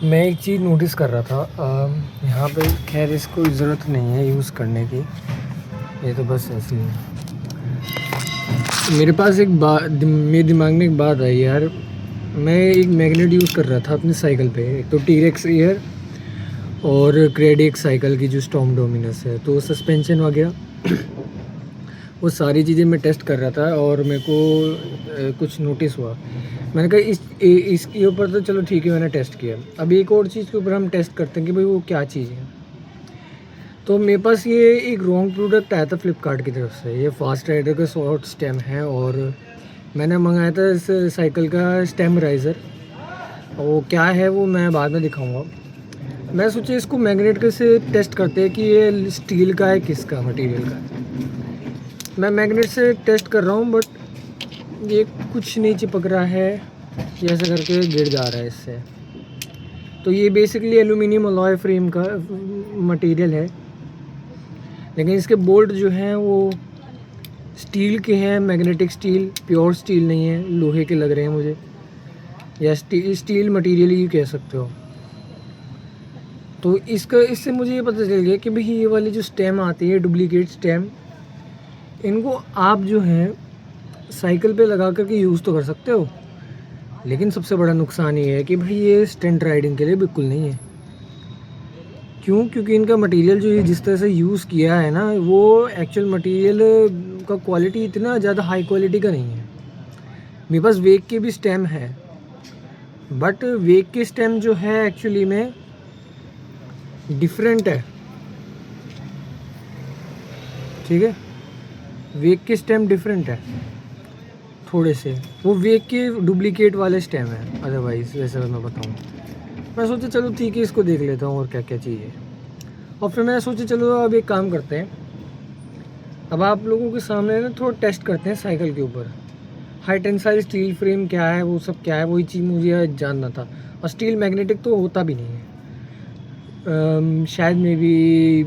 मैं एक चीज़ नोटिस कर रहा था यहाँ पे। खैर इसको ज़रूरत नहीं है यूज़ करने की, ये तो बस ऐसे ही है। मेरे पास एक बात, मेरे दिमाग में एक बात आई यार। मैं एक मैग्नेट यूज़ कर रहा था अपनी साइकिल पे, एक तो टीरेक्स एयर और क्रेडिक साइकिल की जो स्टॉर्म डोमिनस है, तो सस्पेंशन वगैरह वो सारी चीज़ें मैं टेस्ट कर रहा था और मेरे को कुछ नोटिस हुआ। मैंने कहा इसके ऊपर तो चलो ठीक है, मैंने टेस्ट किया। अब एक और चीज़ के ऊपर हम टेस्ट करते हैं कि भाई वो क्या चीज़ है। तो मेरे पास ये एक रॉन्ग प्रोडक्ट आया था फ्लिपकार्ट की तरफ से। ये फास्ट राइडर का शॉर्ट स्टेम है और मैंने मंगाया था इस साइकिल का स्टेम राइज़र। वो क्या है वो मैं बाद में दिखाऊंगा। मैं सोचा इसको मैग्नेट के से टेस्ट करते हैं कि ये स्टील का है किसका मटेरियल का है। मैं मैग्नेट से टेस्ट कर रहा हूँ बट ये कुछ नहीं चिपक रहा है, ये ऐसा करके गिर जा रहा है इससे। तो ये बेसिकली एल्यूमिनियम अलॉय फ्रेम का मटेरियल है, लेकिन इसके बोल्ट जो हैं वो स्टील के हैं, मैग्नेटिक स्टील, प्योर स्टील नहीं है, लोहे के लग रहे हैं मुझे, या स्टील मटेरियल ही कह सकते हो। तो इससे मुझे ये पता चल गया कि भाई ये वाली जो स्टेम आती है डुप्लीकेट स्टेम, इनको आप जो है साइकिल पे लगा करके यूज़ तो कर सकते हो, लेकिन सबसे बड़ा नुकसान ये है कि भाई ये स्टंट राइडिंग के लिए बिल्कुल नहीं है। क्यों? क्योंकि इनका मटेरियल जो ये जिस तरह से यूज़ किया है ना, वो एक्चुअल मटेरियल का क्वालिटी इतना ज़्यादा हाई क्वालिटी का नहीं है। मेरे पास वेक के भी स्टेम है, बट वेक के स्टेम जो है एक्चुअली में डिफरेंट है, ठीक है। वेक के स्टेम डिफरेंट है थोड़े से, वो वेक के डुप्लीकेट वाले स्टेम है। अदरवाइज़ वैसे मैं बताऊँ, मैं सोचा चलो ठीक है इसको देख लेता हूँ और क्या क्या चाहिए। और फिर मैंने सोचा चलो अब एक काम करते हैं, अब आप लोगों के सामने ना थोड़ा टेस्ट करते हैं साइकिल के ऊपर। हाई टेंसाइल स्टील फ्रेम क्या है, वो सब क्या है, वही चीज़ मुझे जानना था। और स्टील मैग्नेटिक तो होता भी नहीं है। शायद में भी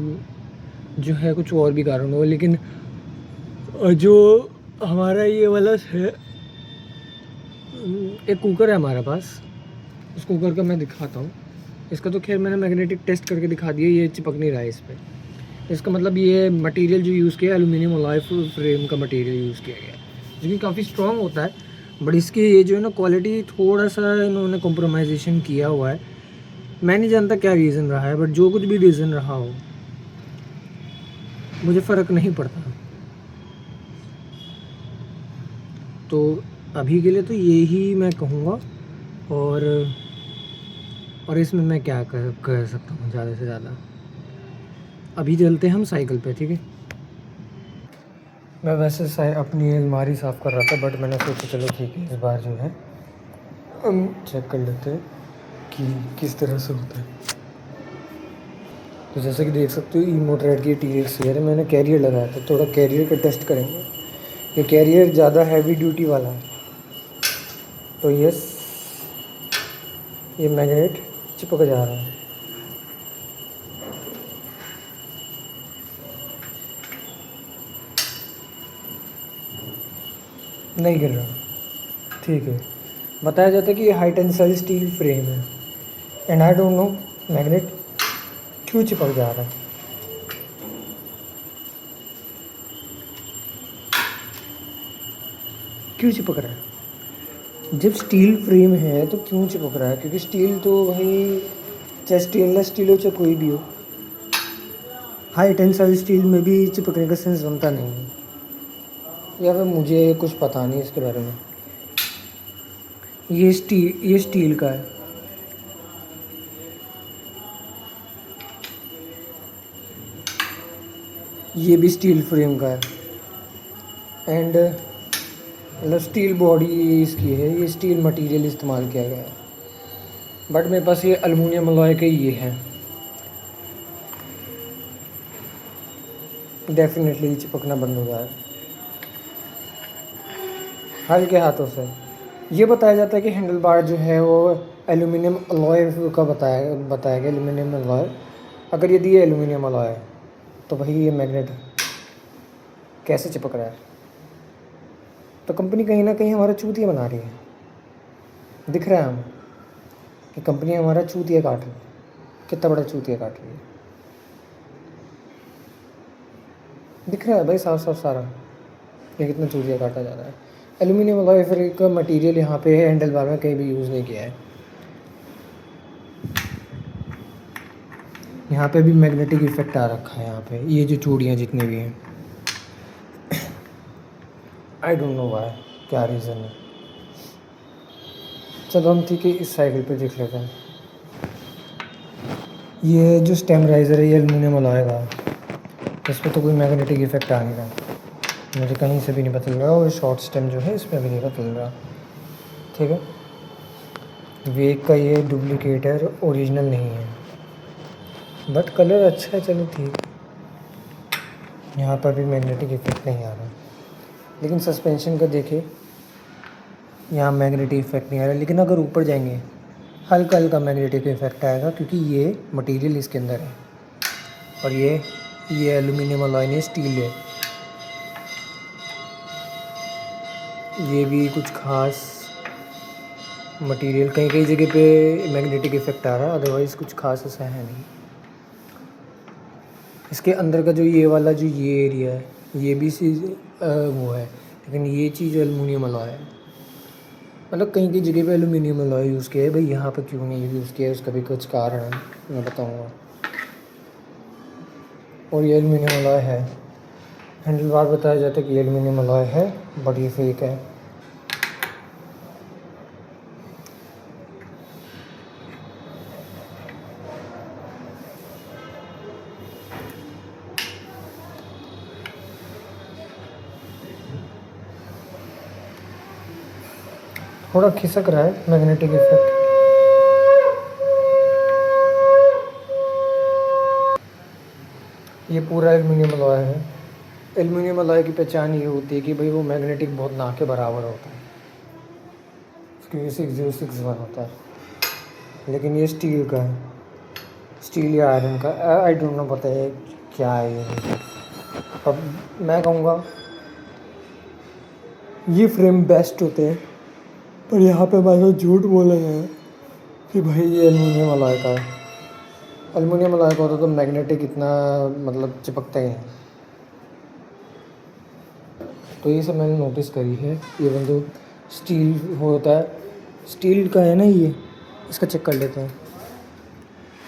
जो है कुछ और भी कारण हो, लेकिन जो हमारा ये वाला है, एक कुकर है हमारे पास, उस कुकर का मैं दिखाता हूँ। इसका तो खैर मैंने मैग्नेटिक टेस्ट करके दिखा दिया, ये चिपक नहीं रहा है इस पर। इसका मतलब ये मटेरियल जो यूज़ किया है एल्यूमिनियम अलॉय फ्रेम का मटेरियल यूज़ किया गया है, जो कि काफ़ी स्ट्रॉन्ग होता है। बट इसकी ये जो है ना क्वालिटी थोड़ा सा इन्होंने कॉम्प्रोमाइजेशन किया हुआ है। मैं नहीं जानता क्या रीज़न रहा है, बट जो कुछ भी रीज़न रहा हो मुझे फ़र्क नहीं पड़ता। तो अभी के लिए तो यही मैं कहूँगा। और इसमें मैं क्या कह सकता हूँ ज़्यादा से ज़्यादा। अभी चलते हैं हम साइकिल पे, ठीक है। मैं वैसे अपनी अलमारी साफ़ कर रहा था, बट मैंने सोचा चलो ठीक है इस बार जो है हम चेक कर लेते हैं कि किस तरह से होता है। तो जैसे कि देख सकते हो, ई मोटरेड की टी-रेक्स है, मैंने कैरियर लगाया था। थोड़ा कैरियर का टेस्ट करेंगे। ये कैरियर ज़्यादा हैवी ड्यूटी वाला है, तो यस ये मैग्नेट चिपक जा रहा है। नहीं गिर रहा, ठीक है। बताया जाता है कि ये हाई टेंसाइल स्टील फ्रेम है, and I don't know magnet क्यों चिपक जा रहा है। क्यों चिपक रहा है? जब स्टील फ्रेम है तो क्यों चिपक रहा है? क्योंकि स्टील तो भाई, चाहे स्टेनलेस स्टील हो चाहे कोई भी हो, हाई टेंसाइल स्टील में भी चिपकने का सेंस बनता नहीं है। या फिर मुझे कुछ पता नहीं इसके बारे में। ये स्टील का है, ये भी स्टील फ्रेम का है, एंड मतलब स्टील बॉडी इसकी है, ये स्टील मटेरियल इस्तेमाल किया गया है। बट मेरे पास ये एल्युमिनियम अलॉय के ये है, डेफिनेटली चिपकना बंद हो जाए हल्के हाथों से। ये बताया जाता है कि हैंडल बार जो है वो एल्युमिनियम अलॉय का बताया गया, एल्युमिनियम अलॉय। अगर यदि ये एल्युमिनियम अलॉय है तो भाई ये मैग्नेट कैसे चिपक रहा है? तो कंपनी कहीं ना कहीं हमारा चूतिया बना रही है, दिख रहा है हमें। कि कंपनी हमारा चूतिया काट रही है, कितना बड़ा चूतिया काट रही है। दिख रहा है भाई साफ साफ सारा ये कितना चूतिया काटा जा रहा है। एल्यूमिनियम अलॉय फिर का मटेरियल यहाँ पे हैंडल बार में कहीं भी यूज़ नहीं किया है। यहाँ पे भी मैग्नेटिक इफेक्ट आ रखा है। यहाँ पे ये जो चूड़ियाँ जितनी भी हैं, आई डोंट नो वाई, क्या रीज़न है। चलो हम ठीक है इस साइकिल पे देख लेते हैं। ये जो स्टेम राइज़र है ये एल्यूमिनियम अलॉय का, इस पर तो कोई मैग्नेटिक इफेक्ट आ नहीं रहा, मुझे कहीं से भी नहीं पता चल रहा। और शॉर्ट स्टेम जो है इसमें भी नहीं पता चल रहा। ठीक है, वेग का ये डुप्लीकेट है, ओरिजिनल नहीं है, बट कलर अच्छा है। चलो ठीक, यहाँ पर भी मैग्नेटिक इफेक्ट नहीं आ रहा। लेकिन सस्पेंशन का देखे, यहाँ मैग्नेटिक इफेक्ट नहीं आ रहा। लेकिन अगर ऊपर जाएंगे हल्का हल्का मैग्नेटिक इफेक्ट आएगा, क्योंकि ये मटेरियल इसके अंदर है। और ये एल्यूमिनियम अलॉय नहीं, स्टील है। ये भी कुछ खास मटेरियल, कहीं कहीं जगह पे मैग्नेटिक इफेक्ट आ रहा है, अदरवाइज़ कुछ खास ऐसा है नहीं। इसके अंदर का जो ये वाला जो ये एरिया है, ये भी चीज़ वो है, लेकिन ये चीज़ एल्यूमिनियम अलॉय है। मतलब कहीं कहीं जगह पे एल्यूमिनियम अलॉय यूज़ किया है भाई, यहाँ पर क्यों नहीं यूज़ किया है उसका भी कुछ कारण है, मैं बताऊँगा। और ये एल्यूमिनियम अलॉय है, हैंडल बार बताया जाता है कि एल्यूमिनियम अलॉय है, बट ये फेक है। थोड़ा खिसक रहा है मैग्नेटिक इफेक्ट। ये पूरा एल्यूमिनियम अलॉय है। एल्यूमिनियम अलॉय की पहचान ये होती है कि भाई वो मैग्नेटिक बहुत ना के बराबर होता है, उसकी 6061 होता है। लेकिन ये स्टील का है, स्टील या आयरन का, आई डोंट नो पता है क्या है ये। अब मैं कहूँगा ये फ्रेम बेस्ट होते हैं, पर यहाँ पे भाई लोग झूठ बोले हैं कि भाई ये एल्यूमिनियम अलॉय का है। एल्यूमिनियम अलॉय का होता तो मैग्नेटिक इतना मतलब चिपकता ही है। तो ये सब मैंने नोटिस करी है। इवन तो स्टील होता है, स्टील का है ना ये, इसका चेक कर लेते हैं।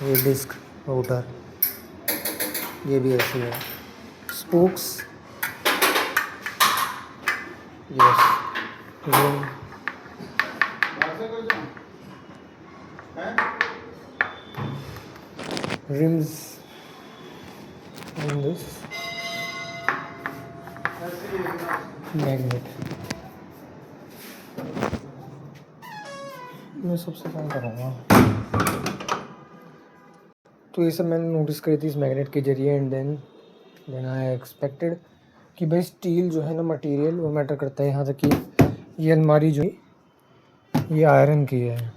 ये डिस्क रोटर, ये भी ऐसे है। Spokes, yes, rims on this magnet। मैं सबसे काम करूँगा। तो ये सब मैंने नोटिस करी थी इस मैग्नेट के जरिए। एंड देन आई एक्सपेक्टेड कि भाई स्टील जो है ना मटेरियल वो मैटर करता है। यहाँ तक कि ये अलमारी जो ये आयरन की है।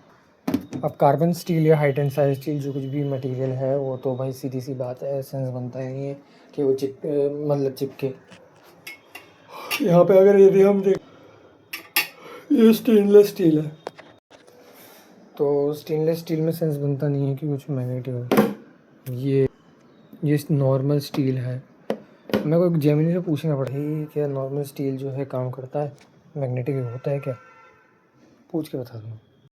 अब कार्बन स्टील या हाई टेंसाइल स्टील जो कुछ भी मटेरियल है वो तो भाई सीधी सी बात है, सेंस बनता है नहीं है कि वो मतलब चिपके। यहाँ पे अगर यदि हम देख, ये स्टेनलेस स्टील है, तो स्टेनलेस स्टील में सेंस बनता नहीं है कि कुछ मैग्नेटिक हो। ये नॉर्मल स्टील है। मेरे को जेमिनी से पूछना पड़ेगा क्या नॉर्मल स्टील जो है काम करता है, मैग्नेटिक होता है क्या, पूछ के बता दूँ।